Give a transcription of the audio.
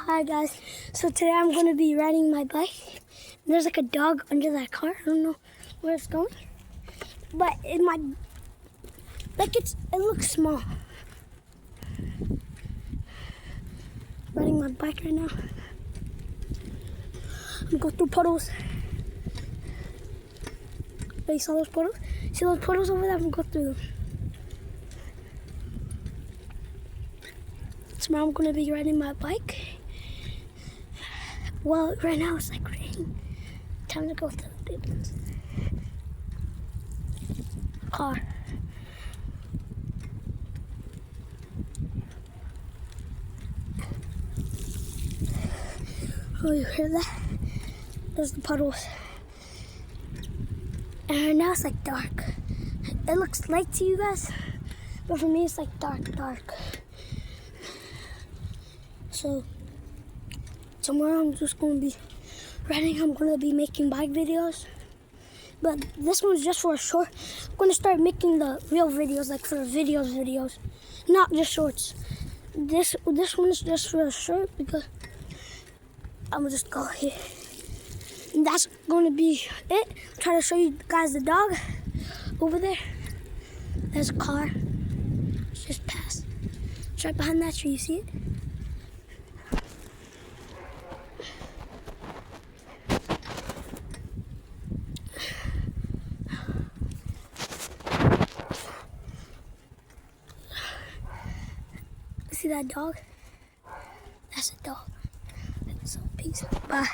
Hi guys, so today I'm going to be riding my bike. There's like a dog under that car. I don't know where it's going, but it might, it looks small. Riding my bike right now. I'm going through puddles. You saw those puddles? See those puddles over there? I'm going through them. Tomorrow I'm going to be riding my bike. Well, right now it's like raining. Time to go through the big ones. Car. Oh, you hear that? There's the puddles. And right now it's like dark. It looks light to you guys, but for me it's like dark. So tomorrow I'm just going to be riding. I'm going to be making bike videos. But this one's just for a short. I'm going to start making the real videos, like for videos. Not just shorts. This one is just for a short because I'm going to just go here. And that's going to be it. I'm trying to show you guys the dog over there. There's a car. It's just passed. It's right behind that tree. You see it? See that dog? That's a dog. So peace. Bye.